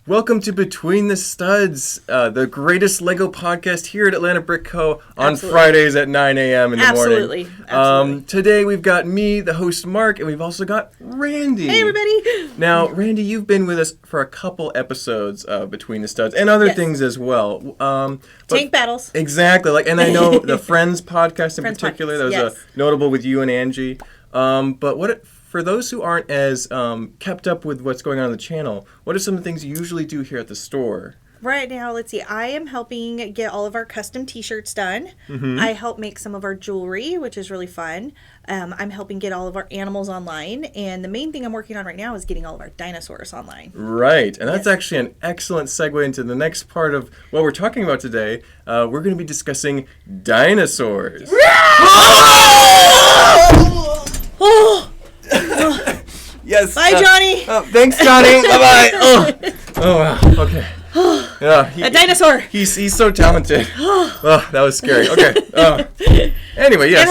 Welcome to Between the Studs, the greatest Lego podcast here at Atlanta Brick Co. on Fridays at 9 a.m. in the morning. Absolutely. Today we've got me, the host Mark, and we've also got Randy. Hey, everybody. Now, Randy, you've been with us for a couple episodes of Between the Studs and other things as well. Tank battles. Exactly. And I know the Friends podcast in particular, that was notable with you and Angie. For those who aren't as kept up with what's going on the channel, what are some of the things you usually do here at the store? Right now, let's see. I am helping get all of our custom t-shirts done. Mm-hmm. I help make some of our jewelry, which is really fun. I'm helping get all of our animals online. And the main thing I'm working on right now is getting all of our dinosaurs online. Right. And that's actually an excellent segue into the next part of what we're talking about today. We're going to be discussing dinosaurs. Yes. Bye, Johnny. Thanks, Johnny. Bye-bye. Oh, wow. Okay. Yeah, a dinosaur. He's so talented. Oh, that was scary. Okay. Anyway, yes. And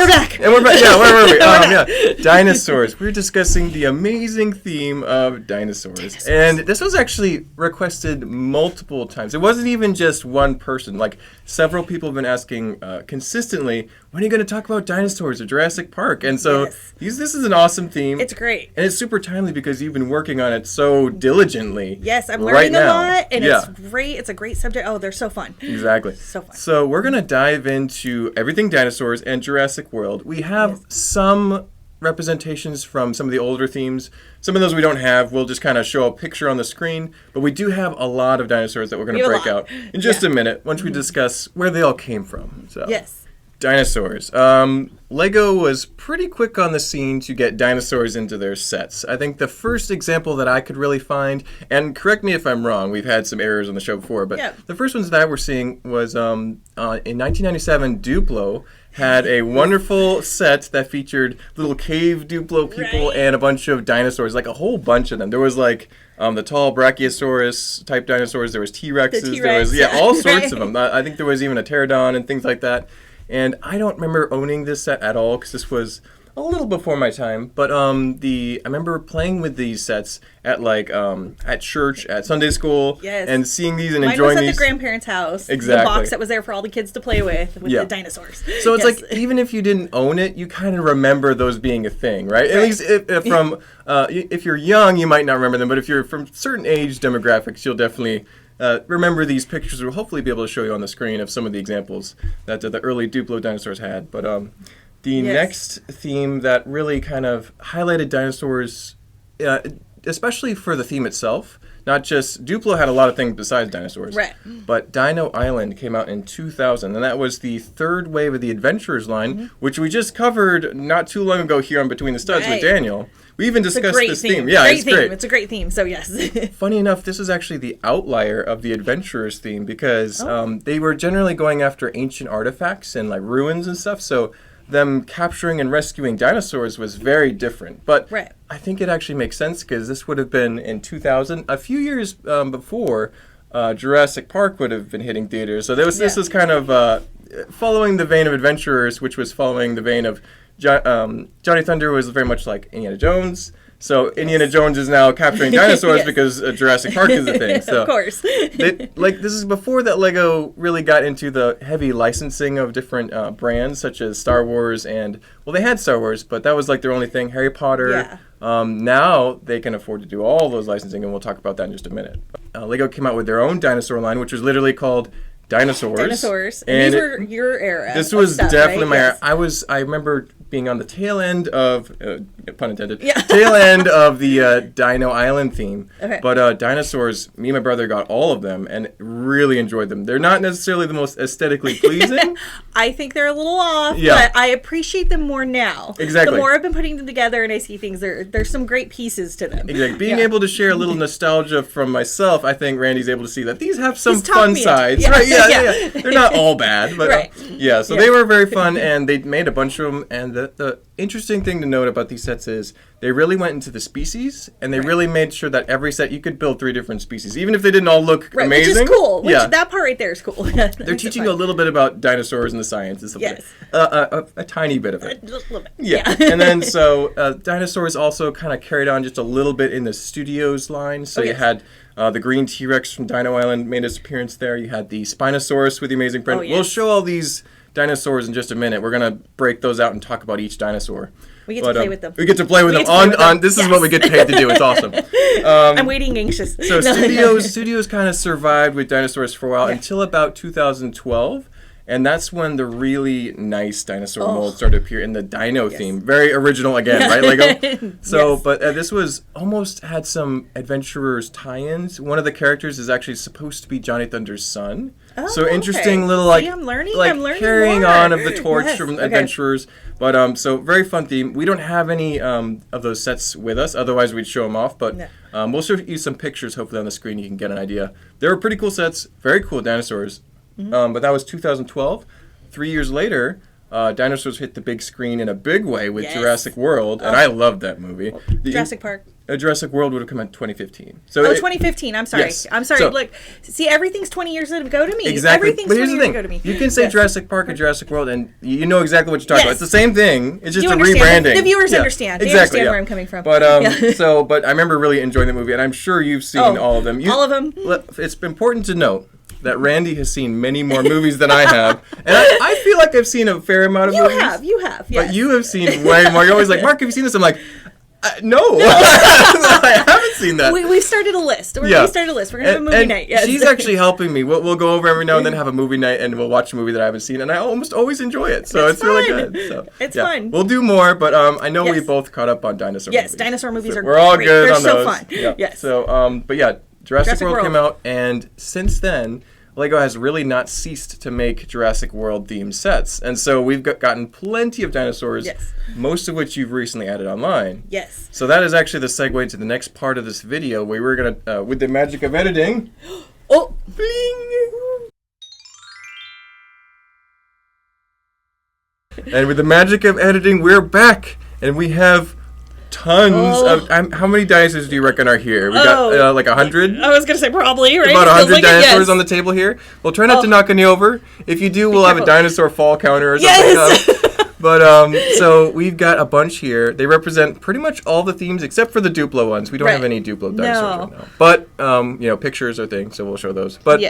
we're back. Yeah, where were we? Dinosaurs. We're discussing the amazing theme of dinosaurs. And this was actually requested multiple times. It wasn't even just one person. Like, several people have been asking consistently, when are you going to talk about dinosaurs or Jurassic Park? And so this is an awesome theme. It's great. And it's super timely because you've been working on it so diligently. Yes, I'm learning a lot, and it's great. It's a great subject. Oh, they're so fun. Exactly. So fun. So we're going to dive into everything dinosaurs and Jurassic World. We have some representations from some of the older themes. Some of those we don't have. We'll just kind of show a picture on the screen. But we do have a lot of dinosaurs that we're going to break out in just a minute once we discuss where they all came from. So. Yes. Dinosaurs. Lego was pretty quick on the scene to get dinosaurs into their sets. I think the first example that I could really find, and correct me if I'm wrong, we've had some errors on the show before, but the first ones that we're seeing was in 1997, Duplo had a wonderful set that featured little cave Duplo people and a bunch of dinosaurs, like a whole bunch of them. There was like the tall Brachiosaurus type dinosaurs, there was T-Rexes, there was all sorts of them. I think there was even a pterodon and things like that. And I don't remember owning this set at all because this was a little before my time. But I remember playing with these sets at at church, at Sunday school, and seeing these and enjoying these. Mine was at the grandparents' house. Exactly. The box that was there for all the kids to play with the dinosaurs. So it's like even if you didn't own it, you kind of remember those being a thing, right? At least if you're young, you might not remember them. But if you're from certain age demographics, you'll definitely remember these pictures. We'll hopefully be able to show you on the screen of some of the examples that the early Duplo dinosaurs had. But the next theme that really kind of highlighted dinosaurs, especially for the theme itself, not just Duplo had a lot of things besides dinosaurs, but Dino Island came out in 2000, and that was the third wave of the Adventurers line, which we just covered not too long ago here on Between the Studs with Daniel. We even discussed this theme. Yeah, it's great. It's a great theme, so yes. Funny enough, this is actually the outlier of the Adventurers theme because they were generally going after ancient artifacts and like ruins and stuff, so them capturing and rescuing dinosaurs was very different. But I think it actually makes sense because this would have been in 2000, a few years before Jurassic Park would have been hitting theaters. So this was kind of following the vein of Adventurers, which was following the vein of Johnny Thunder was very much like Indiana Jones. So Indiana Jones is now capturing dinosaurs because Jurassic Park is the thing. So of course. This is before that Lego really got into the heavy licensing of different brands, such as Star Wars and, well, they had Star Wars, but that was like their only thing. Harry Potter. Now they can afford to do all those licensing, and we'll talk about that in just a minute. Lego came out with their own dinosaur line, which was literally called Dinosaurs. And these were your era. This was definitely my era. I remember being on the tail end of, pun intended, tail end of the Dino Island theme. But Dinosaurs, me and my brother got all of them and really enjoyed them. They're not necessarily the most aesthetically pleasing. I think they're a little off, but I appreciate them more now. Exactly. The more I've been putting them together and I see things, there's some great pieces to them. Being able to share a little nostalgia from myself, I think Randy's able to see that these have some fun sides. Yeah. They're not all bad, but they were very fun, and they made a bunch of them. And the interesting thing to note about these sets is they really went into the species, and they really made sure that every set you could build 3 different species, even if they didn't all look amazing. Which is cool. That part right there is cool. They're teaching you a little bit about dinosaurs and the science and stuff like that. A tiny bit of it. A little bit. And then Dinosaurs also kind of carried on just a little bit in the Studios line. So you had The green T-Rex from Dino Island made his appearance there. You had the Spinosaurus with the amazing print. Oh, yes. We'll show all these dinosaurs in just a minute. We're going to break those out and talk about each dinosaur. We get to play with them. We get to play with them on this is what we get paid to do. It's awesome. I'm waiting anxious. So studios kind of survived with dinosaurs for a while until about 2012. And that's when the really nice dinosaur molds started to appear in the dino theme. Very original again, right, Lego? So, but this was almost had some adventurers tie-ins. One of the characters is actually supposed to be Johnny Thunder's son. Oh, so interesting little See, I'm learning carrying more. on of the torch from adventurers. But so very fun theme. We don't have any of those sets with us, otherwise we'd show them off. But we'll show you some pictures hopefully on the screen. You can get an idea. They were pretty cool sets, very cool dinosaurs. But that was 2012. 3 years later, dinosaurs hit the big screen in a big way with Jurassic World, and I loved that movie. Jurassic Park. Jurassic World would have come out in 2015. So 2015. I'm sorry. Yes. I'm sorry. So, Look, see, everything's 20 years ago to me. Exactly. Everything's But here's 20 the years thing. ago to me. You can say Jurassic Park or Jurassic World, and you know exactly what you're talking about. It's the same thing. It's just You a understand. rebranding. The viewers understand. They understand where I'm coming from. But but I remember really enjoying the movie, and I'm sure you've seen all of them. All of them. It's important to note that Randy has seen many more movies than I have. And I feel like I've seen a fair amount of movies. You have, yes. But you have seen way more. You're always like, Mark, have you seen this? I'm like, no. I haven't seen that. We've started a list. We started a list. We're going to have a movie night. Yes. She's actually helping me. We'll go over every now and then, have a movie night, and we'll watch a movie that I haven't seen. And I almost always enjoy it. So it's really good. So, it's fun. We'll do more, but I know we both caught up on dinosaur movies. Yes, dinosaur movies are we're all great. good They're on so those. fun. Yeah. Yes. So, but yeah, Jurassic World came out, and since then, Lego has really not ceased to make Jurassic World themed sets. And so we've gotten plenty of dinosaurs, most of which you've recently added online. Yes. So that is actually the segue to the next part of this video, where we're going to, with the magic of editing, bling! And with the magic of editing, we're back, and we have tons of... how many dinosaurs do you reckon are here? We got like 100? I was going to say probably, right? About 100 dinosaurs on the table here. We'll try not to knock any over. If you do, we'll have a dinosaur fall counter or something. But so we've got a bunch here. They represent pretty much all the themes except for the Duplo ones. We don't have any Duplo dinosaurs right now. But pictures are things, so we'll show those. But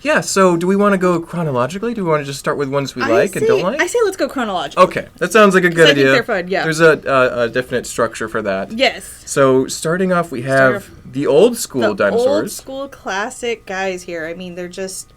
yeah, so do we want to go chronologically? Do we want to just start with ones we like and don't like? I say let's go chronologically. Okay, that sounds like a good idea. I think they're fun, yeah. There's a definite structure for that. Yes. So starting off, we have the old school dinosaurs. Old school classic guys here. I mean, they're just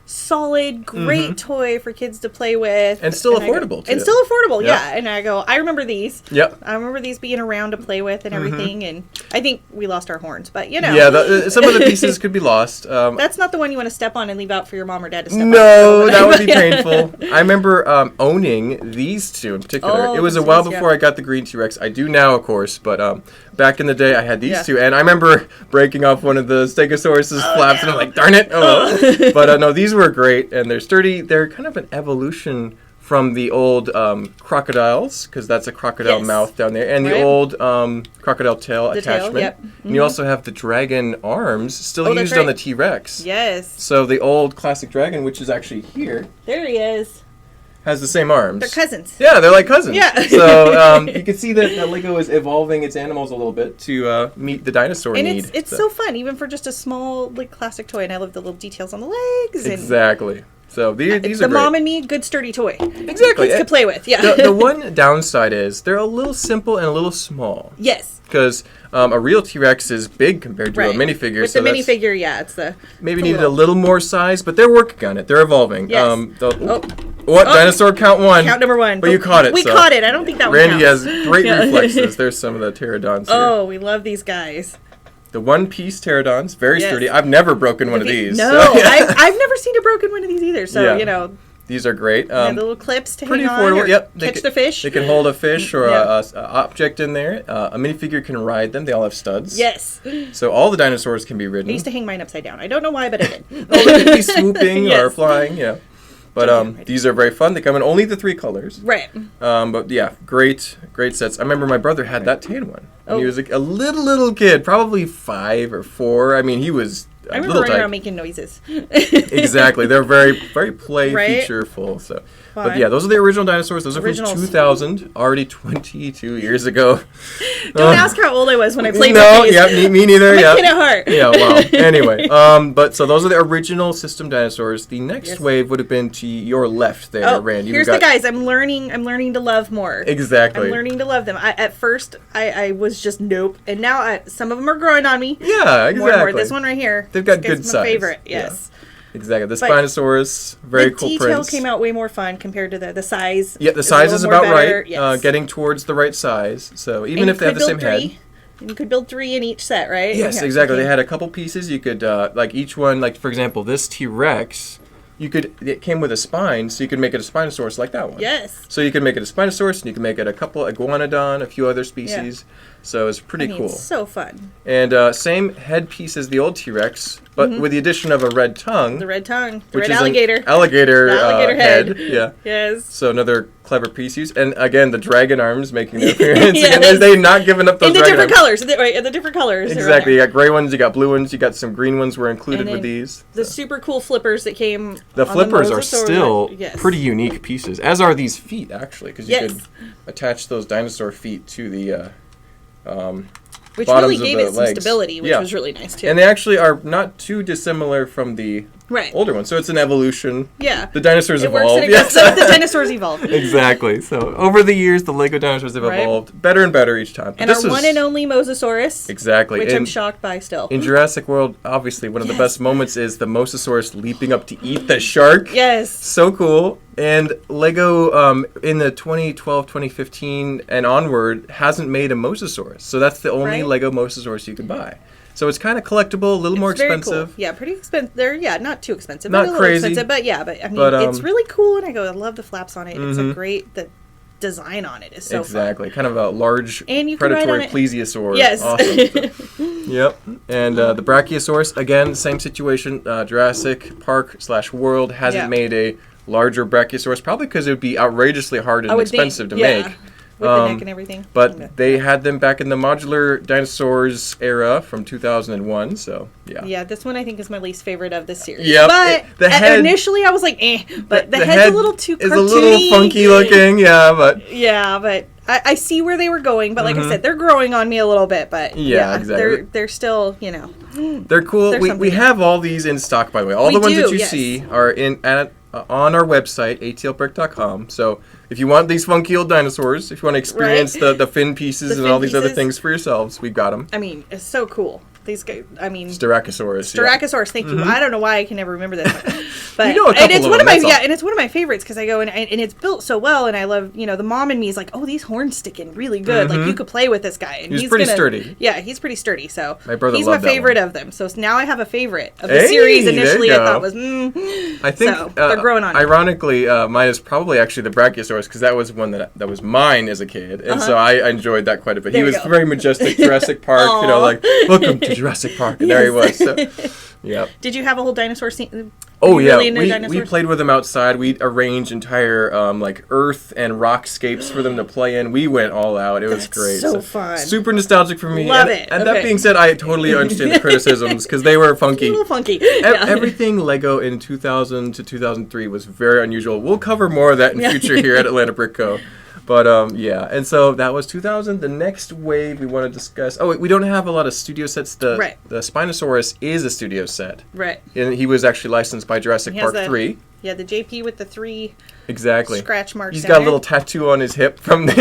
solid, great toy for kids to play with. And still affordable, too. And still affordable, yeah. And I remember these. Yep. I remember these being around to play with and everything. And I think we lost our horns, but Yeah, some of the pieces could be lost. That's not the one you want to step on and leave out for your mom or dad to step on. No, that would be painful. I remember owning these two in particular. It was a while before I got the green T-Rex. I do now, of course, but back in the day, I had these two. And I remember breaking off one of the Stegosaurus's flaps, and I'm like, darn it. But no, these were great, and they're sturdy. They're kind of an evolution from the old crocodiles, because that's a crocodile mouth down there, and the old crocodile tail attachment. And you also have the dragon arms still used on the T-Rex. Yes. So the old classic dragon, which is actually here. There he is. Has the same arms. They're cousins. Yeah, they're like cousins. Yeah. So you can see that Lego is evolving its animals a little bit to meet the dinosaur need. And it's so fun, even for just a small classic toy. And I love the little details on the legs. Exactly. So these are great. The mom and me, good sturdy toy. Exactly. Kids to play with, yeah. The one downside is they're a little simple and a little small. Yes. Because a real T-Rex is big compared to a minifigure. With the minifigure, it's the... Maybe needed a little more size, but they're working on it. They're evolving. Yes. Dinosaur count one. Count number one. But you caught it. We caught it. I don't think that one Randy counts. has great reflexes. There's some of the pterodons here. Oh, we love these guys. The one-piece pterodons, very sturdy. I've never broken one of these. No, so, I've never seen a broken one of these either. So, these are great. The little clips to pretty hang affordable. on. Yep. Catch the fish. They can hold a fish or a object in there. A minifigure can ride them. They all have studs. Yes. So all the dinosaurs can be ridden. I used to hang mine upside down. I don't know why, but I did. They could be swooping or flying. Yeah. But these are very fun. They come in only the 3 colors. Right. But yeah, great sets. I remember my brother had that tan one. And he was like a little kid, probably 5 or 4. I mean, he was I remember little running type. around making noises. Exactly. They're very, very play Right? featureful. So, Fun. but yeah, those are the original dinosaurs. Those are Originals. from 2000, already 22 years ago. Don't ask how old I was when I played No, with these. yeah, me neither. I'm a Yeah. kid at heart. Yeah, wow. Anyway, but so those are the original system dinosaurs. The next Yes. wave would have been to your left there, Oh, Rand. here's the guys. I'm learning to love more. Exactly. I'm learning to love them. At first, I was just nope, and now some of them are growing on me. Yeah, exactly. More and more. This one right here. They've got this good guy's size. my favorite. Yeah. Yes. Exactly. The But Spinosaurus, very the cool detail prints. came out way more fun compared to the size. Yeah, the It's a size little is more about better. right. Yes. Getting towards the right size. So even And if you they have could the same build head. three. And you could build 3 in each set, right? Yes, Yeah, exactly. okay. They had a couple pieces. You could like each one, like for example, this T-Rex. It came with a spine, so you could make it a Spinosaurus like that one. Yes. So you can make it a Spinosaurus, and you can make it a couple Iguanodon, a few other species. So it's pretty cool. So fun. And same head piece as the old T-Rex, but with the addition of a red tongue. The red tongue. The which red is alligator. An alligator, The alligator head. Yeah. Yes. So another clever piece used. And again, the dragon arms making their appearance. Yes. Again, they've not given up those In the dragon different arms. colors. Right, in the different colors. they're Exactly. on You there. got gray ones, you got blue ones, you got some green ones were included And with then these. The super cool flippers that came. The on flippers are Mosasaur. still Yes. pretty unique pieces, as are these feet, actually, because you Yes. could attach those dinosaur feet to the Which bottoms really of gave the it some legs. stability, which Yeah. was really nice too. And they actually are not too dissimilar from the Right. older ones, so it's an evolution. Yeah. The dinosaurs It works evolved. and it goes. The dinosaurs evolved. Exactly. So over the years, the Lego dinosaurs have Right. evolved better and better each time. And This our is- one and only Mosasaurus. Exactly. Which in, I'm shocked by still. in Jurassic World, obviously, one of the Yes. best moments is the Mosasaurus leaping up to eat the shark. Yes. So cool. And Lego, in the 2012, 2015, and onward, hasn't made a Mosasaurus. So that's the only Right. Lego Mosasaurus you can buy. So it's kind of collectible, a little more It's very expensive. Cool. Yeah, pretty expensive. They're not too expensive. Not Maybe a little crazy. expensive, but yeah, but I mean, But, it's really cool. And I love the flaps on it. It's a Mhm. great the design on it is so Exactly. Kind of a large And you can ride predatory on it. plesiosaur. Yes. Awesome. Yep. And the Brachiosaurus, again, same situation. Jurassic Park / World hasn't Yeah. made a larger Brachiosaurus, probably because it would be outrageously hard I and would think, expensive to yeah. make. With the neck and everything. Yeah. But they had them back in the modular dinosaurs era from 2001. So yeah. Yeah, this one I think is my least favorite of this series. Yep, But the head- initially I was like, eh. But the, The head's head a little too cartoony. is a little funky looking, yeah, but Yeah, but I see where they were going. But like I said, they're growing on me a little bit. But Yeah, exactly. They're still, they're cool. There's We something. have all these in stock, by the way. All We the ones do, that you yes. see are on our website, atlbrick.com. So if you want these funky old dinosaurs, if you want to experience Right. the fin pieces The and fin all these other pieces. things for yourselves, we've got them. I mean, it's so cool. These guys, I mean, Styracosaurus. yeah. Styracosaurus. Thank you. I don't know why I can never remember this one, but You know a and couple it's of one them, of my that's all. and it's one of my favorites because I go and it's built so well, and I love the mom in me is like, oh, these horns sticking really good. Like you could play with this guy, and He's pretty gonna, sturdy. Yeah, he's pretty sturdy. So My brother he's my loved that favorite one. of them. So now I have a favorite of the Hey, series. there you Initially, I go. thought was I think so they're growing on. Ironically, mine is probably actually the Brachiosaurus because that was one that was mine as a kid, and so I enjoyed that quite a bit. There He you was go. very majestic, Jurassic Park, Aw. like welcome to Jurassic Park, and there he was. So, yep. Did you have a whole dinosaur scene? Oh Were you yeah, really into we dinosaurs? played with them outside. We'd arrange entire like earth and rockscapes for them to play in. We went all out. It was That's great. so fun. Super nostalgic for me. Love and, it. And that Okay. being said, I totally understand the criticisms because they were A funky. little funky. Yeah. Everything Lego in 2000 to 2003 was very unusual. We'll cover more of that in future here at Atlanta Brick Co. But yeah, and so that was 2000. The next wave we want to discuss. Oh, wait, we don't have a lot of studio sets. Right. The Spinosaurus is a studio set, Right. and he was actually licensed by Jurassic He has Park 3. Yeah, the JP with the 3 Exactly. scratch marks. He's on got a it. little tattoo on his hip from the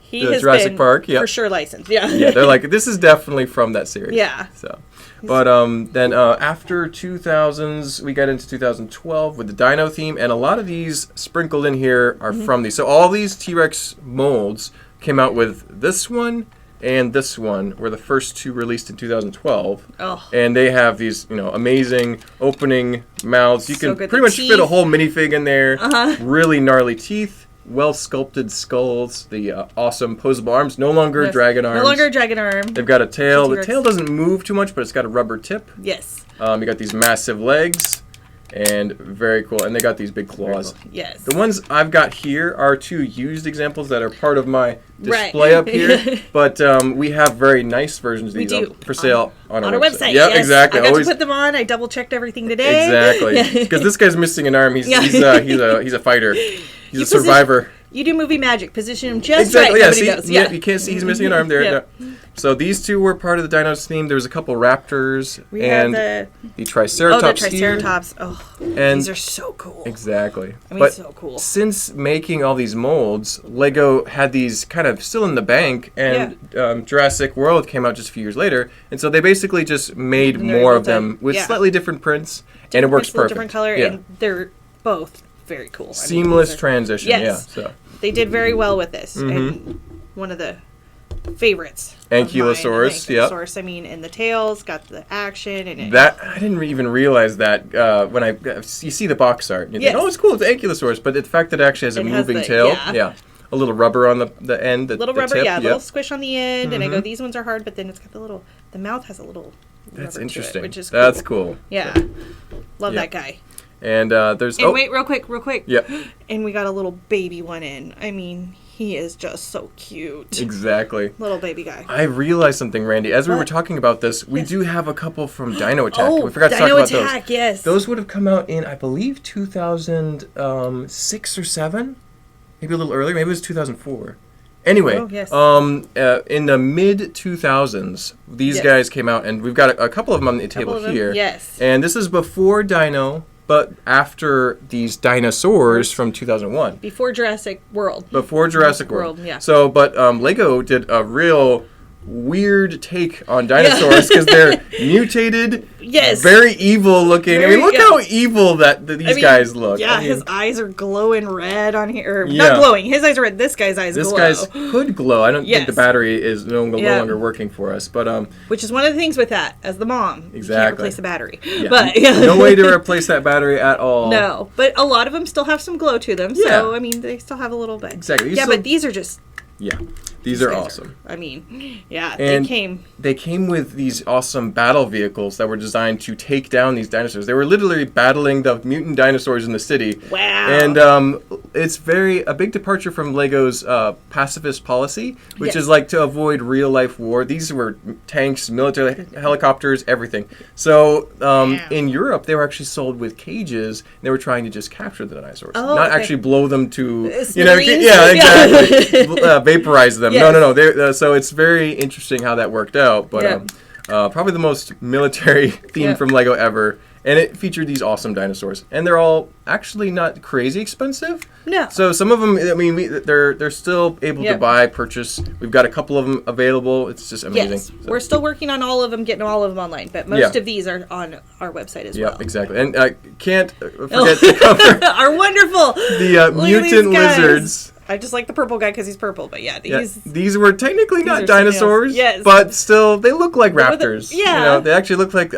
He the has Jurassic been Park. Yeah. for sure licensed. Yeah. Yeah, they're like, this is definitely from that series. Yeah. So, but then after 2000s, we got into 2012 with the Dino theme, and a lot of these sprinkled in here are from these. So all these T-Rex molds came out with this one and this one were the first two released in 2012. Oh. And they have these, amazing opening mouths. You So can good. pretty The much fit a teeth. whole minifig in there. Uh-huh. Really gnarly teeth. Well sculpted skulls, the awesome posable arms, no longer Yes. dragon arms. No longer a dragon arm. They've got a tail. The T-Rex. tail doesn't move too much, but it's got a rubber tip. Yes. You got these massive legs, And very cool. And they got these big claws. Cool. Yes. The ones I've got here are 2 used examples that are part of my display up here. But we have very nice versions of these for sale on our website. Yeah, yes. Exactly. I got to put them on. I double checked everything today. Exactly. Because this guy's missing an arm. He's a fighter. He's a survivor. You do movie magic. Position him just exactly, right. Yeah, Nobody knows. Yeah. You can't see he's missing an arm there. Yep. No. So these 2 were part of the Dinos theme. There was a couple raptors We and have the Triceratops. the Triceratops. Here. Oh, And these are so cool. Exactly. I mean, but so cool. Since making all these molds, Lego had these kind of still in the bank, and Jurassic World came out just a few years later, and so they basically just made more of them with slightly different prints, and it works perfect. Different color, and they're both very cool. Seamless transition. Yes. Yeah. So they did very well with this, and one of the favorites. Ankylosaurus, Ankylosaurus, I mean, and the tails got the action and that I didn't even realize that when you see the box art, and you think, oh, it's cool, it's Ankylosaurus, but the fact that it actually has a moving tail, a little rubber on the end, the rubber, tip, little squish on the end, and I go, these ones are hard, but then it's got the mouth has a little. That's interesting. To it, which is cool. That's cool. Yeah, love that guy. And there's wait, real quick. Yep. And we got a little baby one in. I mean, he is just so cute. Exactly. Little baby guy. I realized something, Randy. As we were talking about this, we do have a couple from Dino Attack. We forgot to talk about those. Dino Attack, yes. Those would have come out in, I believe, 2006 or 7, maybe a little earlier. Maybe it was 2004. Anyway, in the mid 2000s, these guys came out, and we've got a couple of them on the table here. Yes. And this is before Dino, but after these dinosaurs from 2001. Before Jurassic World. Before Jurassic World. Yeah. So, but Lego did a real weird take on dinosaurs because they're mutated, very evil looking. I mean, look how evil these guys look. Yeah, his eyes are glowing red on here. Not glowing. His eyes are red. This guy's eyes glow. This guy's could glow. I don't think the battery is no longer working for us. But which is one of the things with that, as the mom. You can't replace the battery. Yeah. But no way to replace that battery at all. No, but a lot of them still have some glow to them. So, I mean, they still have a little bit. Exactly. But these are just... Yeah, these are awesome. I mean, they came with these awesome battle vehicles that were designed to take down these dinosaurs. They were literally battling the mutant dinosaurs in the city. Wow. And it's a big departure from Lego's pacifist policy, which is like to avoid real life war. These were tanks, military helicopters, everything. So in Europe, they were actually sold with cages. They were trying to just capture the dinosaurs, not actually blow them to exactly. Vaporize them. Yes. No. So it's very interesting how that worked out. But probably the most military theme from Lego ever. And it featured these awesome dinosaurs. And they're all actually not crazy expensive. No. So some of them, I mean, they're still able to purchase. We've got a couple of them available. It's just amazing. Yes. So. We're still working on all of them, getting all of them online. But most of these are on our website as well. Yeah, exactly. And I can't forget to cover our wonderful the mutant lizards. I just like the purple guy because he's purple, but these were technically not dinosaurs, but still they look like raptors. They actually look like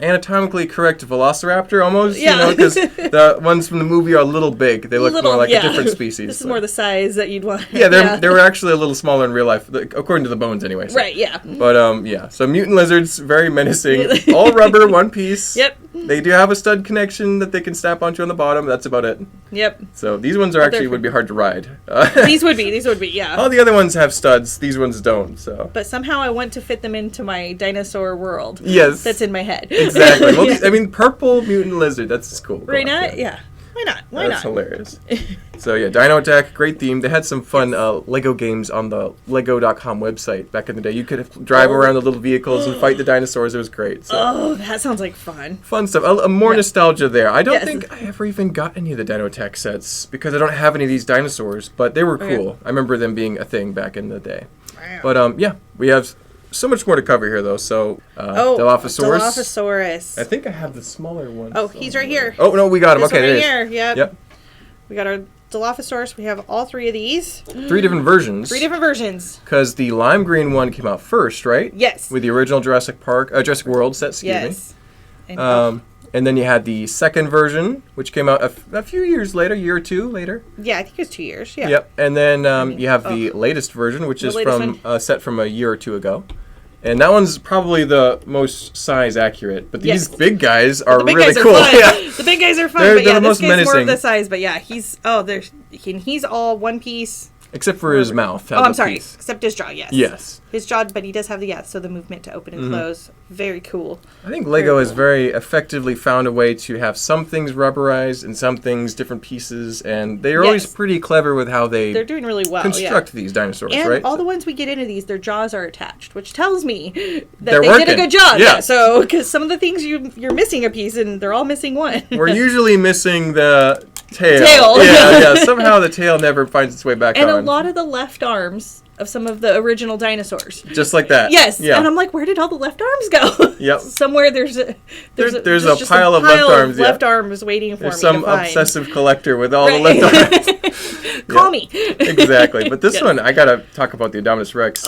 anatomically correct velociraptor almost. Because the ones from the movie are a little big. They look more like a different species. This is more the size that you'd want. They were actually a little smaller in real life, according to the bones anyway. So. Right. Yeah. But so mutant lizards, very menacing. All rubber, one piece. Yep. They do have a stud connection that they can snap onto on the bottom. That's about it. Yep. So these ones would be hard to ride. These would be, yeah. All the other ones have studs. These ones don't. So. But somehow I want to fit them into my dinosaur world. Yes. That's in my head. Exactly. Well, I mean, purple mutant lizard. That's cool. Right now, yeah. Why not? That's hilarious. So yeah, Dino Attack, great theme. They had some fun Lego games on the Lego.com website back in the day. You could drive around the little vehicles and fight the dinosaurs. It was great. So. Oh, that sounds like fun. Fun stuff. More nostalgia there. I don't think I ever even got any of the Dino Attack sets because I don't have any of these dinosaurs, but they were cool. I remember them being a thing back in the day. Wow. But we have so much more to cover here, though. So, Dilophosaurus. I think I have the smaller one. Oh, he's right here. Oh, no, we got him. Okay, there he is. Yep. We got our Dilophosaurus. We have all 3 of these. 3 different versions. 3 different versions. Because the lime green one came out first, right? Yes. With the original Jurassic World set, excuse me. And then you had the second version, which came out a few years later, year or 2 later. Yeah, I think it was 2 years. Yeah. Yep. And then you have the latest version, which is from a set from a year or 2 ago. And that one's probably the most size accurate. But these big guys are the big really guys cool. Are fun. Yeah. The big guys are fun. They're But yeah, the this most guy's more menacing. of the size. But yeah, he's all one piece. Except for his mouth. I'm sorry. Except his jaw, yes. Yes. His jaw, but he does have so the movement to open and close. Very cool. I think Lego has very effectively found a way to have some things rubberized and some things different pieces, and they're always pretty clever with how they're doing really well. construct these dinosaurs, and right? all the ones we get into these, their jaws are attached, which tells me that They're they working. did a good job. Yeah. Yeah. So, because some of the things you're missing a piece, and they're all missing one. We're usually missing the tail. Yeah. Somehow the tail never finds its way back on. And a lot of the left arms of some of the original dinosaurs. Just like that. Yes. Yeah. And I'm like, where did all the left arms go? Yep. Somewhere there's a just pile of left arms. Left arms waiting for me some to find. obsessive collector with all the left arms. Call me. Exactly. But this one, I gotta talk about the Indominus Rex.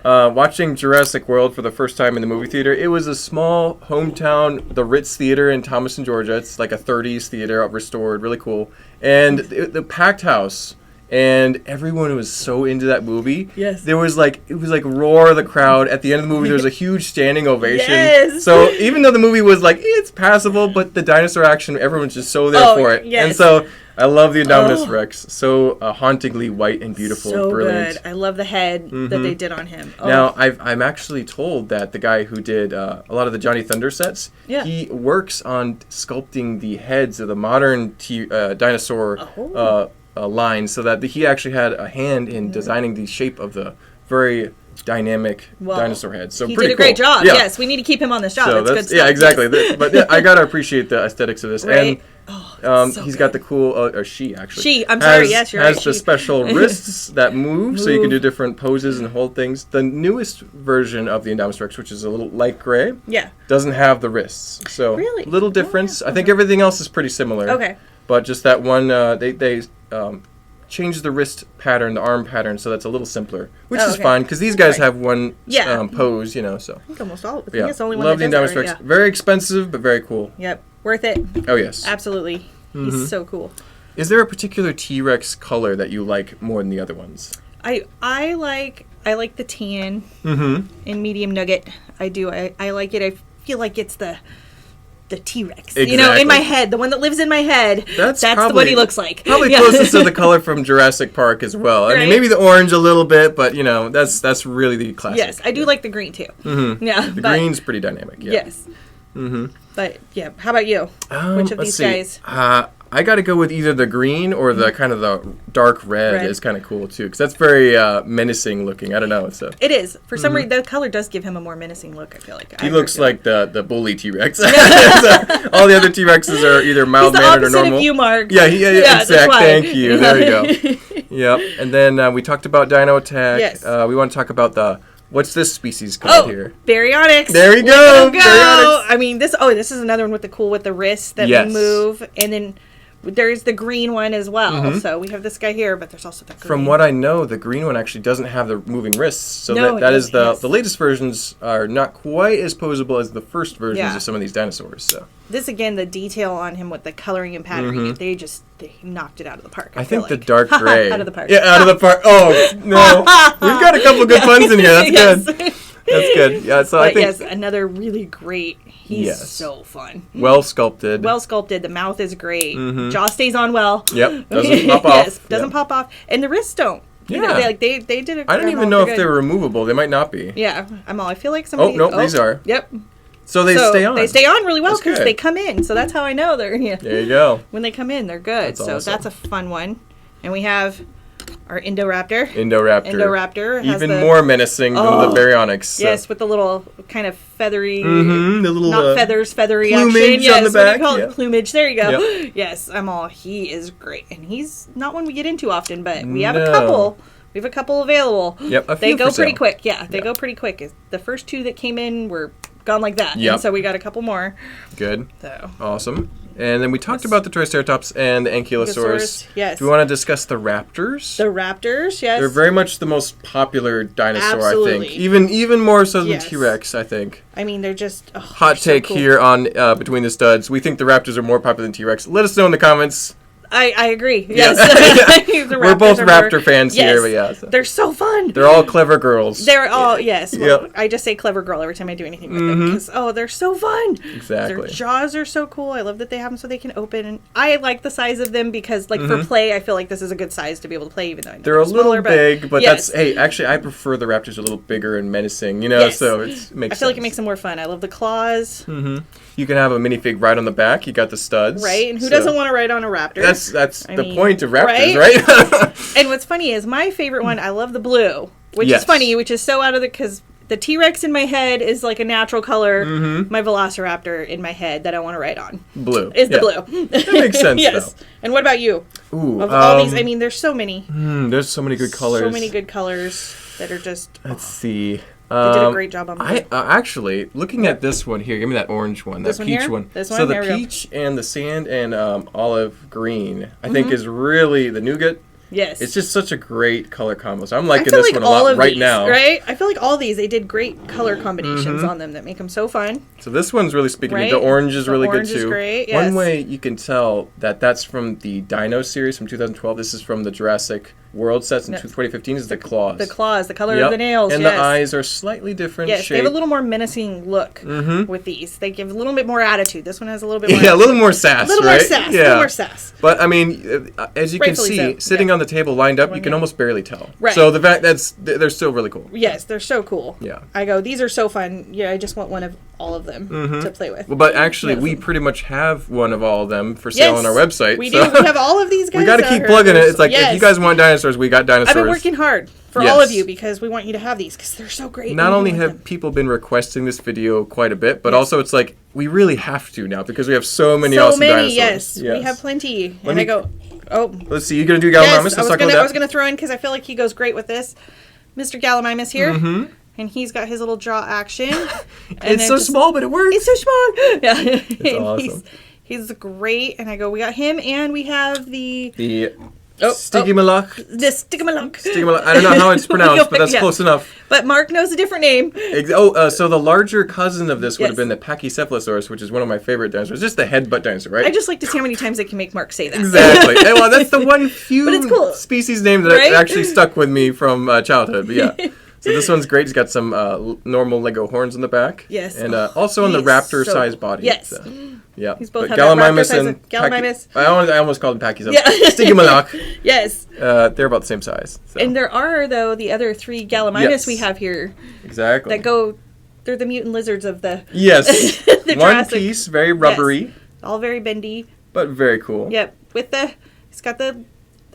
Watching Jurassic World for the first time in the movie theater, it was a small hometown, the Ritz Theater in Thomaston, Georgia. It's like a 30s theater, restored, really cool. And the packed house, and everyone was so into that movie. Yes. It was like roar of the crowd. At the end of the movie, there was a huge standing ovation. Yes. So even though the movie was like, it's passable, but the dinosaur action, everyone's just so there for it. Yes. And so I love the Indominus Rex. So hauntingly white and beautiful. So brilliant. good. I love the head that they did on him. Now, I'm actually told that the guy who did a lot of the Johnny Thunder sets, he works on sculpting the heads of the modern dinosaur line, so that he actually had a hand in designing the shape of the very dynamic dinosaur head. So he pretty did a great cool. job. Yeah. Yes, we need to keep him on this job. So that's good stuff. Yeah, exactly. Yes. But I gotta appreciate the aesthetics of this. Right. And So he's good. got the cool, or she actually. I'm sorry, yes, you're right. Has the special wrists that move, so you can do different poses and hold things. The newest version of the Indominus Rex, which is a little light gray, doesn't have the wrists. So Really? little difference. I think everything else is pretty similar. Okay. But just that one, they changed the wrist pattern, the arm pattern, so that's a little simpler, which is fine because these guys have one pose, So I think almost all. I think yeah, it's the only one love the that does Indominus that, Rex. right? Very expensive, but very cool. Yep, worth it. Oh yes, Absolutely. He's so cool. Is there a particular T-Rex color that you like more than the other ones? I like the tan Mm-hmm. and medium nugget. I do. I like it. I feel like it's the T-Rex. Exactly. In my head, the one that lives in my head. That's probably, the one he looks like. Probably closest to the color from Jurassic Park as well. I mean, maybe the orange a little bit, but that's really the classic. Yes, I do like the green too. Mm-hmm. Yeah, the green's pretty dynamic. Yeah. Yes. Mm-hmm. But yeah, how about you? Which of these guys? I got to go with either the green or the kind of the dark red is kind of cool too, because that's very menacing looking. I don't know. So it is. For some reason, the color does give him a more menacing look. I feel like he looks like the bully T-Rex. So all the other T-Rexes are either mild mannered or normal. Of you, Mark. Yeah, exact. Thank you. There you go. Yep. And then we talked about Dino Attack. Yes. We want to talk about what's this species called here? Baryonyx. There we go. Baryonyx. I mean, this is another one with the cool with the wrists that move, and then there's the green one as well. Mm-hmm. So we have this guy here, but there's also the green. From what I know, the green one actually doesn't have the moving wrists. So that is the latest versions are not quite as posable as the first versions of some of these dinosaurs. So this again, the detail on him with the coloring and patterning, they knocked it out of the park. I think the dark gray. Out of the park. Yeah, out of the park. Oh no, we've got a couple good puns in here. That's good. That's good. Yeah, so I think another really great. He's so fun. Well sculpted. The mouth is great. Jaw stays on well. Yep. Doesn't pop off. Yes, doesn't pop off. And the wrists don't. Yeah. They did it. I don't even know if they're removable. They might not be. Yeah. I feel like somebody. Oh, no, these are. Yep. So they stay on. They stay on really well because they come in. So that's how I know they're. Yeah. There you go. When they come in, they're good. That's awesome. That's a fun one. And we have our Indoraptor. Indoraptor. Has even more menacing than the Baryonyx. So. Yes, with the little kind of feathery, the little not feathers, feathery plumage action. on the back. What do you call it? Plumage. There you go. Yep. Yes, he is great, and he's not one we get into often, but we have a couple. We have a couple available. Yep, they go pretty quick. Yeah, they go pretty quick. The first two that came in were gone like that. Yep. And so we got a couple more. Good. So awesome. And then we talked about the Triceratops and the Ankylosaurus. Yes. Do we want to discuss the raptors? The raptors, yes. They're very much the most popular dinosaur, Absolutely. I think. Even more so than T-Rex, I think. I mean, they're just hot take here on Between the Studs. We think the raptors are more popular than T-Rex. Let us know in the comments. I agree. Yeah. Yes. We're both Raptor fans here, but yeah. So. They're so fun. They're all clever girls. They're all, yes. Well, Yep. I just say clever girl every time I do anything with them because, they're so fun. Exactly. Their jaws are so cool. I love that they have them so they can open. And I like the size of them because, like, for play, I feel like this is a good size to be able to play, even though I know They're a little smaller, big, but yes. that's, hey, actually, I prefer the Raptors a little bigger and menacing, you know, Yes. so it makes sense. I feel like it makes them more fun. I love the claws. You can have a minifig right on the back. You got the studs. Right? And who so doesn't want to ride on a raptor? That's I the mean, point of Raptors, right? And what's funny is my favorite one, I love the blue, which Yes. is funny, which is so out of the, because the T-Rex in my head is like a natural color. My Velociraptor in my head that I want to ride on Blue. is the Yeah. blue. That makes sense, Yes. though. And what about you? Ooh, Of all these, I mean, there's so many. there's so many good colors. So many good colors that are just, Let's see. they did a great job on I them. Actually, looking at this one here, give me that orange one, This that one peach here? one. This So one? the There we go. peach and the sand and olive green, I think is really the nougat. Yes. It's just such a great color combo. So I'm I liking feel this like one a all lot of right these, now. right? I feel like all these, they did great color combinations on them that make them so fun. So this one's really speaking to me. Right? The orange is The really orange good is too. great, One yes. way you can tell that that's from the Dino series from 2012. This is from the Jurassic World sets in 2015. Is the claws. The claws, the color Yep. of the nails, and yes. the eyes are slightly different Yes, shape. they have a little more menacing look with these. They give a little bit more attitude. This one has a little bit more Yeah, a attitude. little more sass, A little right? more sass. Yeah. A little more sass. But I mean, as you can Rightfully see, so, sitting yeah. on the table lined up, you can yeah. almost barely tell. Right. So the fact they're still really cool. Yes, they're so cool. Yeah. I go, these are so fun. Yeah, I just want one of all of them to play with. Well, but actually, we Yes. pretty much have one of all of them for sale Yes, on our website. We so do. We have all of these guys. we got to out keep here. plugging it. There's- It's like if yes. you guys want dinosaurs, we got dinosaurs. I've been working hard for all of Yes. you because we want you to have these because they're so great. Not and only we have want them. people been requesting this video quite a bit, but Yes. also it's like we really have to now because we have so many so awesome many, dinosaurs. yes. We have plenty. Let and me- I go, oh, Let's see. You gonna do Gallimimus? yes. Let's I was talk gonna, about I was that. gonna throw in because I feel like he goes great with this, Mr. Gallimimus here, and he's got his little jaw action. And It's then so just- small, but it works. It's so small. Yeah, it's awesome. He's great, and I go. We got him, and we have the The Oh, Stigimalach. Stigimalunk. I don't know how it's pronounced, but that's Yeah. close enough. But Mark knows a different name. So the larger cousin of this would have Yes. been the Pachycephalosaurus, which is one of my favorite dinosaurs. Just the headbutt dinosaur, right? I just like to see how many times I can make Mark say that. Exactly. Well, that's the one few But it's cool. species name that Right? actually stuck with me from childhood. But yeah. So this one's great. He's got some normal Lego horns on the back. Yes. And also on the He's raptor-sized so- body. yes. So, yeah. He's both But have that Gallimimus raptor-sized- and Gallimimus. I almost called him Pachycephalosaurus. Yeah. Stigimalach. Yes. They're about the same size. So. And there are, though, the other three Gallimimus Yes. we have here Exactly. that go, they're the mutant lizards of the, Yes. the One Jurassic. piece, very rubbery, Yes. All very bendy. but very cool. Yep. With it's got the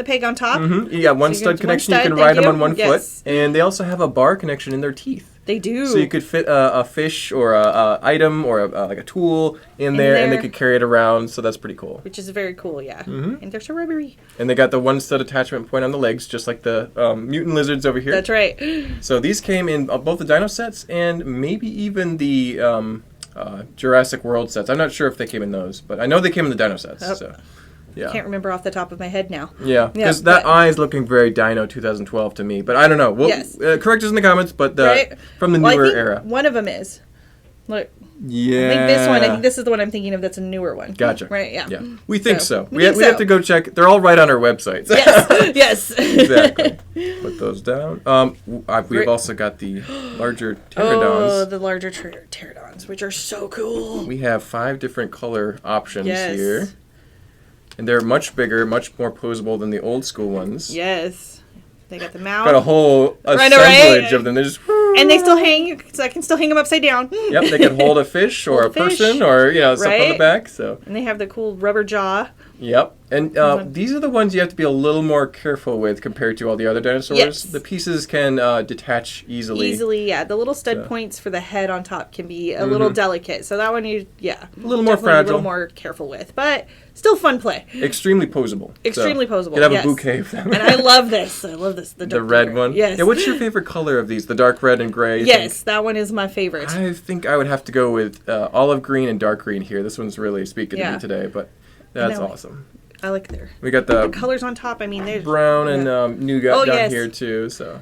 peg on top. You got one So you stud got connection. one You can stud, ride them thank on one you. Yes. foot, and they also have a bar connection in their teeth. They do. So you could fit a fish or a item or like a tool in there, and they there. could carry it around. So that's pretty cool. Which is very cool, yeah. And they're so rubbery. And they got the one stud attachment point on the legs, just like the mutant lizards over here. That's right. So these came in both the Dino sets and maybe even the Jurassic World sets. I'm not sure if they came in those, but I know they came in the Dino sets. Oh. So yeah. Can't remember off the top of my head now. Yeah, because that but- eye is looking very Dino 2012 to me, but I don't know. Well, Yes. correct us in the comments, but Right? from the Well, newer I think era. one of them is. Look, Yeah. I think this one. I think this is the one I'm thinking of. That's a newer one. Gotcha. Right? Yeah. Yeah, we think So, so. we We think have so. to go check. They're all right on our website. Yes. Yes. Exactly. Put those down. We've Great. also got the larger Oh, pterodons. the larger pterodons, which are so cool. We have 5 different color options Yes. here. And they're much bigger, much more posable than the old school ones. Yes. They got the mouth. Got a whole Right, assemblage right? of them. They're just And they still hang, so I can still hang them upside down. Yep, they can hold a fish or a Hold a fish. person or stuff on the Right. back. So And they have the cool rubber jaw. yep, and these are the ones you have to be a little more careful with compared to all the other dinosaurs. Yes. The pieces can detach easily. Easily, yeah. The little stud So. points for the head on top can be a little delicate. So that one, a little more definitely fragile. A little more careful with. But still fun play. Extremely posable. Extremely so posable, You could have yes. a bouquet of them. And I love this. I love this. The the dark red red. one. Yes. Yeah, what's your favorite color of these? The dark red and gray? you Yes, think? that one is my favorite. I think I would have to go with olive green and dark green here. This one's really speaking to Yeah. me today, but that's know. awesome. I like their We got the colors on top. I mean, there's brown and nougat Oh, down yes. here too, so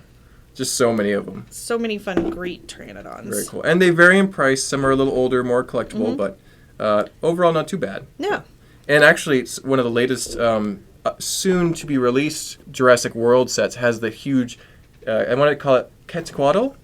just so many of them. so many fun, great pteranodons. Very cool. And they vary in price. Some are a little older, more collectible, Mm-hmm. but overall not too bad. No. And actually, it's one of the latest, soon to be released Jurassic World sets has the huge, I want to call it Quetzalcoatl.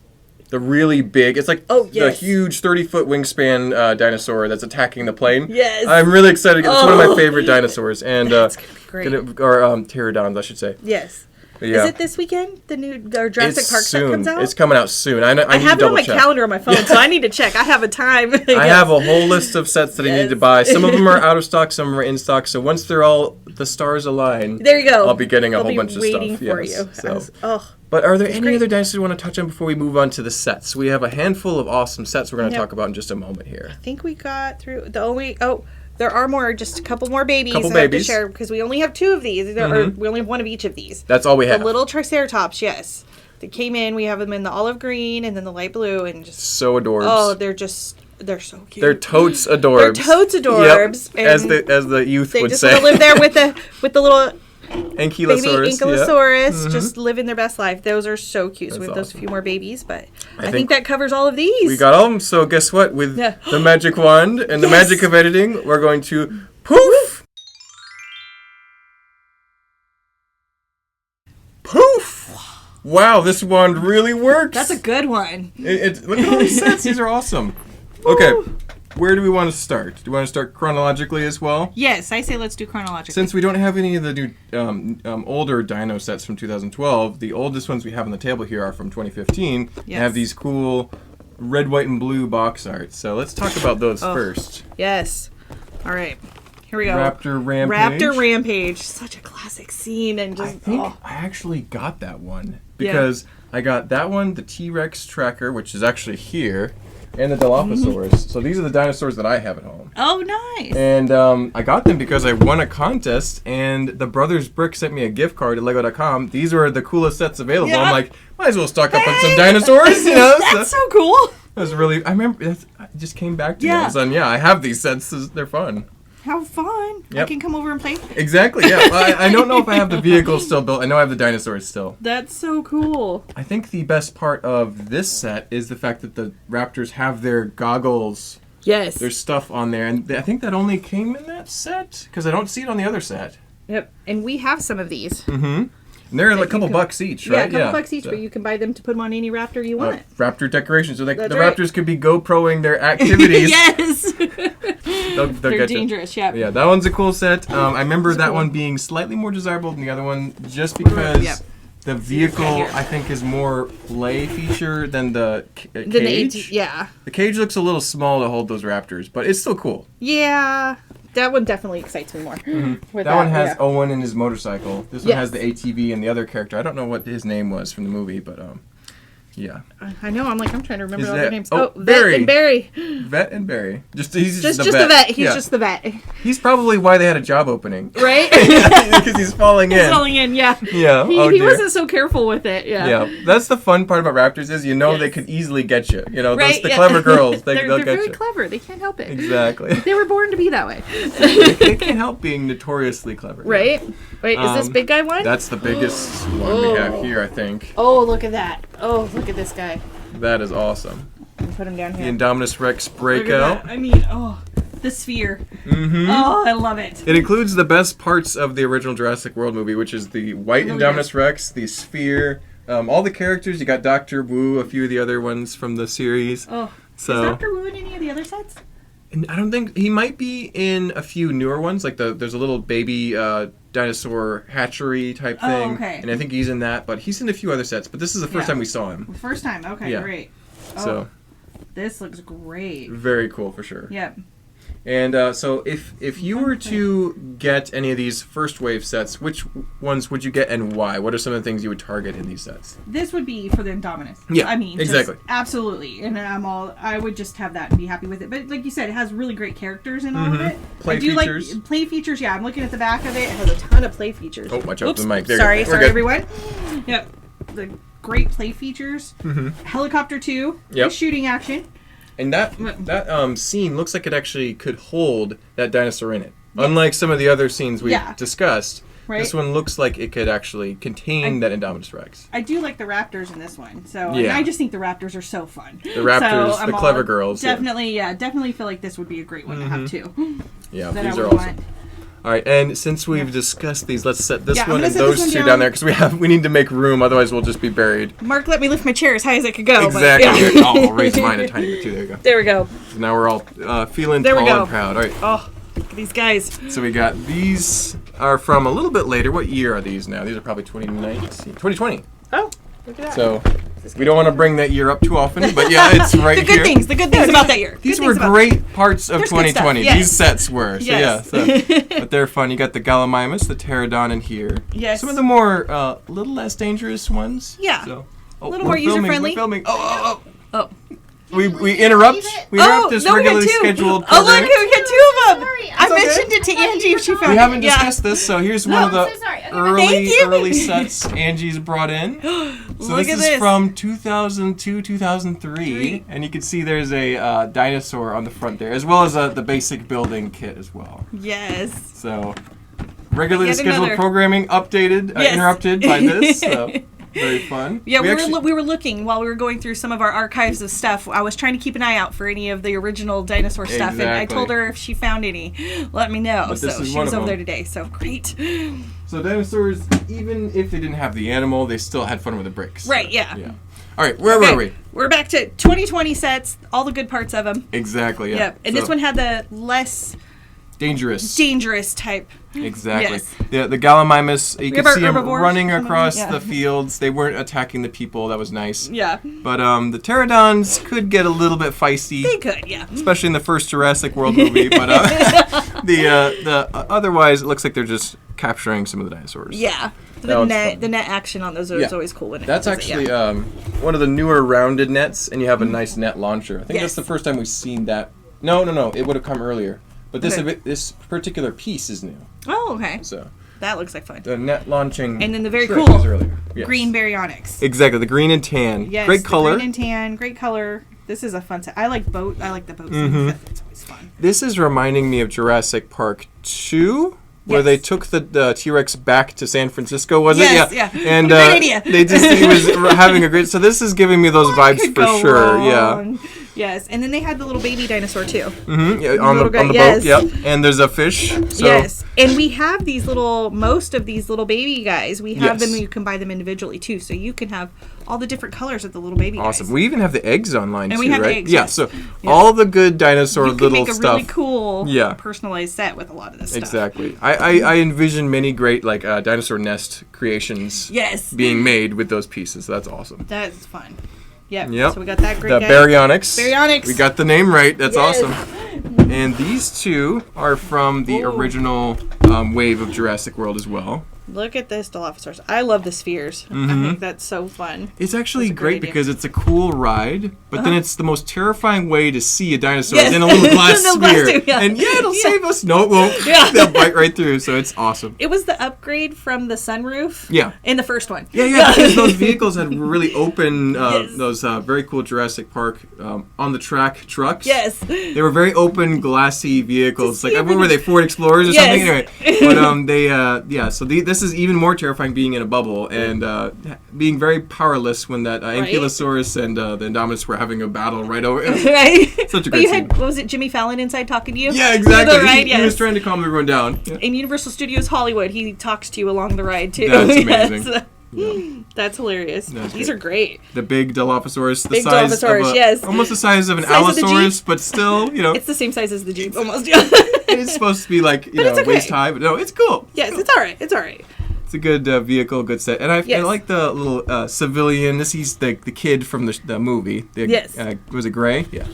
The really big, it's like the huge 30-foot wingspan dinosaur that's attacking the plane. Yes. I'm really excited. It's one of my favorite dinosaurs. And, that's going to be great. Or pterodons, I should say. Yes. Yeah. Is it this weekend? The new Jurassic Park set comes out? It's coming out soon. I have it on my calendar on my phone, so I need to check. I have a time. I have a whole list of sets that I need to buy. Some of them are out of stock, some are in stock. So once they're all, the stars align, there you go. I'll be getting a whole bunch of stuff. Waiting for you. So. But are there any other dinosaurs you want to touch on before we move on to the sets? We have a handful of awesome sets we're going to talk about in just a moment here. I think we got through the only... there are more, just a couple more babies I have to share because we only have 2 of these. Or we only have 1 of each of these. That's all we have. The little Triceratops, yes. They came in. We have them in the olive green and then the light blue and just... So adorbs. Oh, they're so cute. They're totes adorbs. They're totes adorbs. Yep. As the youth would say. They just want to live there with the little... Ankylosaurus. Baby Ankylosaurus, just living their best life. Those are so cute. So we have those awesome. few more babies, but I think that covers all of these. We got all of them. So guess what? With the magic wand and the magic of editing, we're going to poof! Poof! Wow, this wand really works. That's a good one. Look at all these sets. These are awesome. Okay. Where do we want to start? Do we want to start chronologically as well? Yes, I say let's do chronologically. Since we don't have any of the new older dino sets from 2012, the oldest ones we have on the table here are from 2015. Yes. They have these cool red, white, and blue box art. So let's talk about those first. Yes. All right. Here we go. Raptor Rampage. Raptor Rampage. Such a classic scene. And just, I think I actually got that one because I got that one, the T-Rex tracker, which is actually here. And the Dilophosaurus. So these are the dinosaurs that I have at home. Oh, nice. And I got them because I won a contest, and the Brothers Brick sent me a gift card at Lego.com. These were the coolest sets available. Yeah. I'm like, might as well stock up on some dinosaurs, you know? That's so cool. That was really, I remember, it just came back to me all of a sudden. Yeah, I have these sets. They're fun. How fun. Yep. I can come over and play. Exactly, yeah. I don't know if I have the vehicles still built. I know I have the dinosaurs still. That's so cool. I think the best part of this set is the fact that the Raptors have their goggles. Yes. There's stuff on there. And I think that only came in that set because I don't see it on the other set. Yep. And we have some of these. Mm-hmm. And they're like a couple bucks each, right? Yeah, a couple bucks each, but you can buy them to put them on any Raptor you want. Raptor decorations. So the Raptors could be GoProing their activities. Yes! They're dangerous, yeah. Yeah, that one's a cool set. I remember that one being slightly more desirable than the other one just because the vehicle, I think, is more play feature than the cage. The cage looks a little small to hold those Raptors, but it's still cool. Yeah. That one definitely excites me more. Mm-hmm. That one has Owen and his motorcycle. This one has the ATV and the other character. I don't know what his name was from the movie, but yeah. I know. I'm trying to remember all their names. Barry. Vet and Barry. Vet and Barry. He's just the vet. He's just the vet. He's probably why they had a job opening. Right? Because he's falling in. He's falling in, yeah. Yeah. He wasn't so careful with it, yeah. Yeah. That's the fun part about Raptors is they could easily get you. You know, right? The clever girls, they'll get you. They're very clever. They can't help it. Exactly. They were born to be that way. They can't help being notoriously clever. Right? Wait, is this big guy one? That's the biggest one we have here, I think. Oh, look at that. Oh, look at this guy. That is awesome. Put him down here. The Indominus Rex breakout. I mean, the sphere. Mm-hmm. Oh, I love it. It includes the best parts of the original Jurassic World movie, which is the white Indominus Rex, the sphere, all the characters. You got Dr. Wu, a few of the other ones from the series. Oh, is Dr. Wu in any of the other sets? And I don't think he might be in a few newer ones. Like there's a little baby dinosaur hatchery type thing. Oh, okay. And I think he's in that, but he's in a few other sets. But this is the first time we saw him. First time. Okay, great. So this looks great. Very cool for sure. Yep. And so if you were to get any of these first wave sets, which ones would you get and why? What are some of the things you would target in these sets? This would be for the Indominus. Yeah, I mean, exactly. Absolutely. And I would just have that and be happy with it. But like you said, it has really great characters in all of it. Play features. Like play features, yeah. I'm looking at the back of it. It has a ton of play features. Oh, watch out for the mic. There sorry, everyone. Yep. The great play features. Helicopter 2. Yep. Shooting action. And that scene looks like it actually could hold that dinosaur in it. Yes. Unlike some of the other scenes we discussed, this one looks like it could actually contain that Indominus Rex. I do like the Raptors in this one. So and I just think the Raptors are so fun. The Raptors, the clever girls. Definitely, definitely feel like this would be a great one to have too. Yeah, these are awesome. All right, and since we've discussed these, let's set this Yeah, I'm one gonna and set this those one two down there because we need to make room. Otherwise, we'll just be buried. Mark let me lift my chair as high as I could go. Exactly. But, yeah. Oh, I'll raise mine a tiny bit too. There you go. There we go. So now we're all feeling There we tall go. and proud. All right. Oh, look at these guys. So we got these are from a little bit later. What year are these now? These are probably 2020. Oh, look at that. So we don't want to bring that year up too often, but yeah, it's right the here. the good things about that year. These Good were things about- great parts of There's good stuff, 2020. yes. These sets were. So Yes. yeah, so, but they're fun. You got the Gallimimus, the Pterodon in here. Yes. Some of the more little less dangerous ones. Yeah. So, A little we're more filming, user-friendly. We're filming. Oh. Oh. We interrupt this no, we got regularly two. scheduled Oh, look, programming. we got two of them. Sorry, I I'm mentioned it to Angie if she found it. We haven't Yeah. discussed this, so here's one of I'm the so sorry. Okay, Thank you. early sets Angie's brought in. So Look this at is this. from 2002, 2003, and you can see there's a dinosaur on the front there, as well as the basic building kit as well. Yes. So regularly Yet scheduled another. programming updated, Yes. interrupted by this. So very fun. Yeah, we actually- were looking while we were going through some of our archives of stuff. I was trying to keep an eye out for any of the original dinosaur stuff, and I Exactly. told her if she found any, let me know. But this So is she one was of over there them. today. So great. So dinosaurs, even if they didn't have the animal, they still had fun with the bricks. Right, So, yeah. All right, where Okay, were we? We're back to 2020 sets, all the good parts of them. Exactly. Yeah. Yep. And So, this one had the less dangerous. dangerous type. Exactly. Yes. The Gallimimus, you could Remember see them herbivores? running across Yeah. the fields. They weren't attacking the people. That was nice. Yeah. But the pterodons could get a little bit feisty, They could, yeah. especially in the first Jurassic World movie. But otherwise, it looks like they're just capturing some of the dinosaurs. Yeah. That The one's net, fun. the net action on those Yeah. is always cool when it That's does it, actually yeah. one of the newer rounded nets, and you have a nice net launcher. I think Yes. that's the first time we've seen that. No, it would have come earlier. But Okay. this particular piece is new. Oh, okay. So That looks like fun. the net launching. And then the very trick cool is earlier. Yes. green baryonyx. Exactly, the green and tan. Yes, Great the color. green and tan, great color. This is a fun set. I like the boat Mm-hmm. scenes. It's always fun. This is reminding me of Jurassic Park 2, where Yes. they took the T-Rex back to San Francisco, was Yes, it? yeah. And Great idea. he was having a great. So this is giving me those vibes Could for go sure. Yeah. wrong. Yes, and then they had the little baby dinosaur too. Mm-hmm. Yeah, on the Little guy, on the yes. boat. Yep. And there's a fish. So Yes, and we have most of these little baby guys. We have Yes. them. You can buy them individually too, so you can have all the different colors of the little baby awesome. guys. We even have the eggs online And too, we have the right? eggs, Yeah. yes. So all the good dinosaur You can little make a stuff. really cool, Yeah. personalized set with a lot of this stuff. Exactly. I envision many great dinosaur nest creations Yes, being made with those pieces. That's awesome. that's fun. Yep. Yep. So we got that great The guy. baryonyx. Baryonyx. We got the name right. That's Yes. awesome. And these two are from the Ooh. original wave of Jurassic World as well. Look at this Dilophosaurus. I love the spheres. I think that's so fun. It's actually That's a great great idea. because it's a cool ride, but then it's the most terrifying way to see a dinosaur Yes. in a little glass Little glass sphere. tube, yeah. And yeah, it'll Yeah. save us. No, it won't. Yeah. They'll bite right through, so it's awesome. It was the upgrade from the sunroof. Yeah. In the first one. Yeah, because those vehicles had really open, Yes. those very cool Jurassic Park on the track trucks. Yes. They were very open, glassy vehicles. To Like, see what were they, Ford Explorers or Yes. something? Anyway, but so this is even more terrifying being in a bubble and being very powerless when that Ankylosaurus and the Indominus were having a battle right over. Right. Such a But great you scene. had, what was it, Jimmy Fallon inside talking to you? Yeah, exactly. The ride, He was yes. trying to calm everyone down. Yeah. In Universal Studios Hollywood, he talks to you along the ride too. That's amazing. Yes. Yeah. That's hilarious. That's These great. are great. The big Dilophosaurus, the Big size Dilophosaurus, of yes. almost the size of an Size of the Allosaurus, Jeep. but still, It's the same size as the Jeep almost. it's supposed to be like it's okay. waist high, but no, it's cool. Yes, it's all right. It's all right. It's a good vehicle, good set, and I Yes. like the little civilian. He's the kid from the movie. Yes. Was it Gray? Yeah.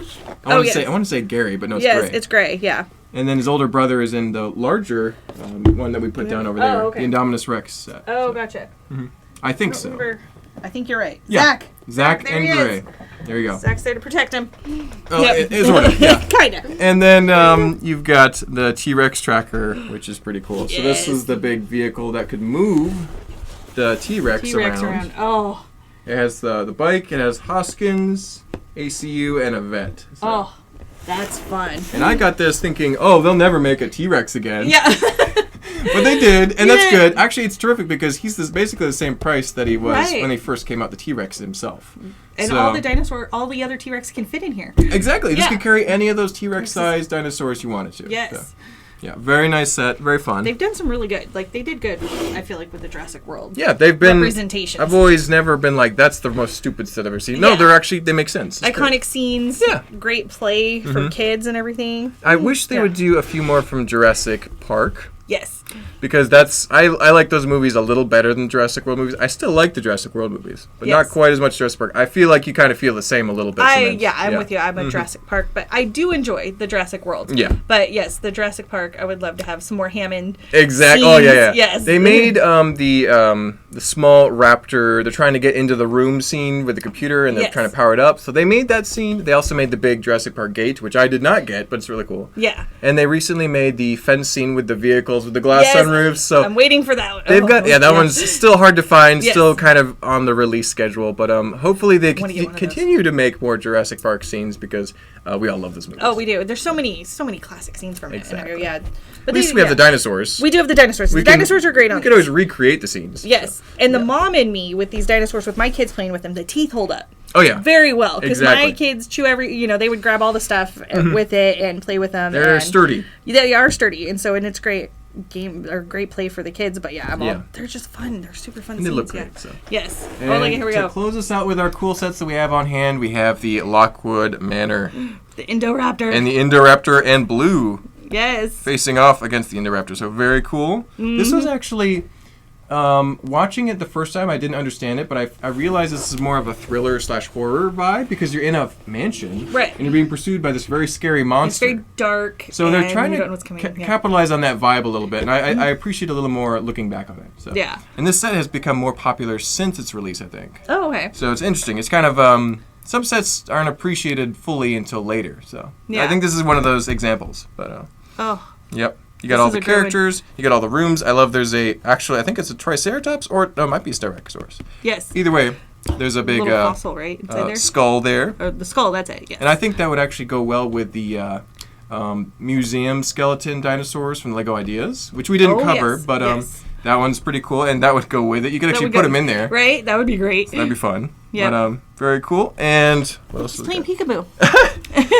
Yes. I want to say Gary, but no, it's Yes, Gray. it's gray. Yeah. And then his older brother is in the larger one that we put down over there, okay. the Indominus Rex set. Oh, gotcha. I think I so. don't remember. I think you're right. Yeah. Zach. Zach and there he is. Gray. There you go. Zach's there to protect him. Oh, Yep. it is sort of, yeah. Kinda. And then you've got the T-Rex tracker, which is pretty cool. So this Yes. is the big vehicle that could move the T-Rex, T-Rex around. Oh. It has the bike, it has Hoskins, ACU, and a vet. So. Oh. That's fun. And I got this thinking, they'll never make a T-Rex again. Yeah. But they did, and that's Yeah. good. Actually, it's terrific because he's basically the same price that he was Right. when he first came out, the T-Rex himself. And So- all the other T-Rex can fit in here. Exactly. This Yeah. could carry any of those T-Rex sized dinosaurs you wanted to. Yes. So. Yeah, very nice set, very fun. They've done some really good. Like, they did good, I feel like, with the Jurassic World. Yeah, they've been representations. I've always never been like, that's the most stupid set I've ever seen. No, they make sense. It's Iconic great. scenes. Yeah. Great play for kids and everything. I wish they would do a few more from Jurassic Park. Yes. Because I like those movies a little better than Jurassic World movies. I still like the Jurassic World movies, but not quite as much Jurassic Park. I feel like you kind of feel the same a little bit. I'm with you. I'm a Jurassic Park, but I do enjoy the Jurassic World. Yeah. But yes, the Jurassic Park, I would love to have some more Hammond. Exactly. Scenes. Oh yeah. Yes. They made the small raptor. They're trying to get into the room scene with the computer, and they're trying to power it up. So they made that scene. They also made the big Jurassic Park gate, which I did not get, but it's really cool. Yeah. And they recently made the fence scene with the vehicles with the glass sunroofs. So I'm waiting for that one. They've got that one's still hard to find, Yes. still kind of on the release schedule, but hopefully they continue to make more Jurassic Park scenes because we all love this movie. Oh, we do. There's so many classic scenes from it. Exactly. And At least we have the dinosaurs. We do have the dinosaurs. The dinosaurs are great on We could always recreate the scenes. Yes. So. And the mom in me with these dinosaurs, with my kids playing with them, the teeth hold up. Oh, yeah. Very well. Because Exactly. my kids chew they would grab all the stuff with it and play with them. They're sturdy. They are sturdy. And it's great game or great play for the kids. But they're just fun. They're super fun And scenes. they look great. So. Yes. And here we go. To close us out with our cool sets that we have on hand, we have the Lockwood Manor. The Indoraptor. And the Indoraptor and Blue. Yes. Facing off against the Indoraptor. So very cool. Mm-hmm. This was actually... watching it the first time, I didn't understand it, but I realized this is more of a thriller/horror vibe because you're in a mansion, right? And you're being pursued by this very scary monster. It's very dark. So they're trying to capitalize on that vibe a little bit, and I appreciate a little more looking back on it. So. Yeah. And this set has become more popular since its release, I think. Oh, okay. So it's interesting. It's kind of some sets aren't appreciated fully until later. So I think this is one of those examples. But yep. You got all the characters. You got all the rooms. I love there's actually, I think it's a Triceratops, or no, it might be a Styracosaurus. Yes. Either way, there's a big fossil, right? There? Skull there. Or the skull, that's it, yes. And I think that would actually go well with the museum skeleton dinosaurs from Lego Ideas, which we didn't cover, but that one's pretty cool, and that would go with it. You could actually put them in there. Right? That would be great. So that'd be fun. Yeah. But very cool. And what else? He's playing peekaboo.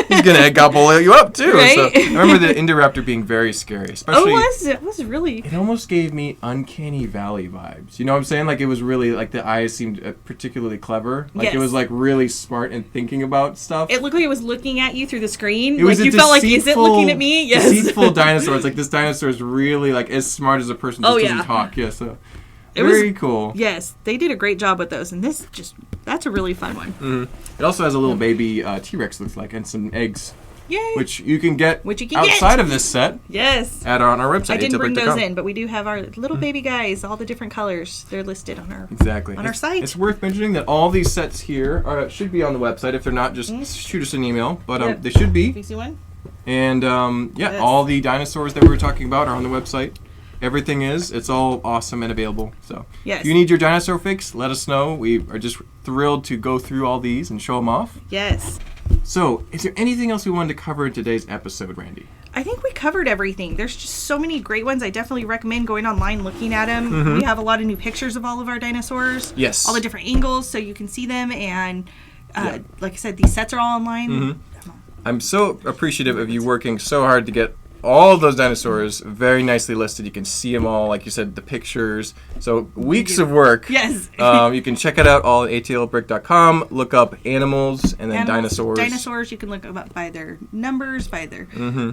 He's gonna gobble you up too. Right? So I remember the Indoraptor being very scary, especially. It was really. It almost gave me Uncanny Valley vibes. You know what I'm saying? Like it was really like the eyes seemed particularly clever. Like it was like really smart and thinking about stuff. It looked like it was looking at you through the screen. It was like you felt like, is it looking at me? Yes. Deceitful dinosaur. It's like this dinosaur is really like as smart as a person. Just doesn't talk. Yeah. So. Very cool. Yes, they did a great job with those, and that's a really fun one. Mm-hmm. It also has a little baby T-Rex, looks like, and some eggs. Yay! Which you can get outside of this set. Yes. On our website. I didn't bring those in, but we do have our little baby guys, all the different colors. They're listed on our our site. It's worth mentioning that all these sets here should be on the website. If they're not, just shoot us an email. But they should be. You see one? And all the dinosaurs that we were talking about are on the website. Everything is. It's all awesome and available. So if you need your dinosaur fix, let us know. We are just thrilled to go through all these and show them off. Yes. So, is there anything else we wanted to cover in today's episode, Randy? I think we covered everything. There's just so many great ones. I definitely recommend going online, looking at them. Mm-hmm. We have a lot of new pictures of all of our dinosaurs. Yes. All the different angles so you can see them. And like I said, these sets are all online. Mm-hmm. I'm so appreciative of you working so hard to get all of those dinosaurs very nicely listed. You can see them all, like you said, the pictures. So weeks of work. Yes. You can check it out all at atlbrick.com. Look up animals and then dinosaurs. Dinosaurs, you can look them up by their numbers, by their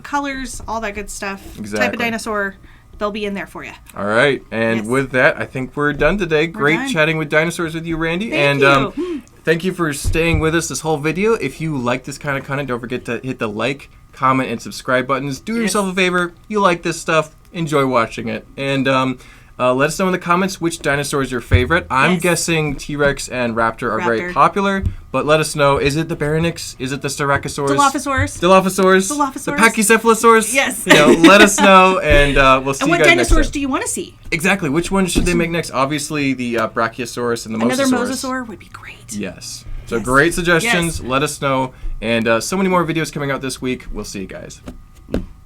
colors, all that good stuff. Exactly. Type of dinosaur. They'll be in there for you. All right. And with that, I think we're done today. Great chatting with dinosaurs with you, Randy. Thank you. Thank you for staying with us this whole video. If you like this kind of content, don't forget to hit the like, comment, and subscribe buttons. Do yourself a favor. You like this stuff. Enjoy watching it. And let us know in the comments which dinosaur is your favorite. I'm guessing T-Rex and Raptor are very popular, but let us know. Is it the Baryonyx? Is it the Styracosaurus? Dilophosaurus. The Pachycephalosaurus? Yes. Let us know, and we'll see you guys next time. And what dinosaurs do you want to see? Exactly. Which one should they make next? Obviously, the Brachiosaurus and the Mosasaurus. Another Mosasaur would be great. Yes. So great suggestions. Let us know. And so many more videos coming out this week. We'll see you guys.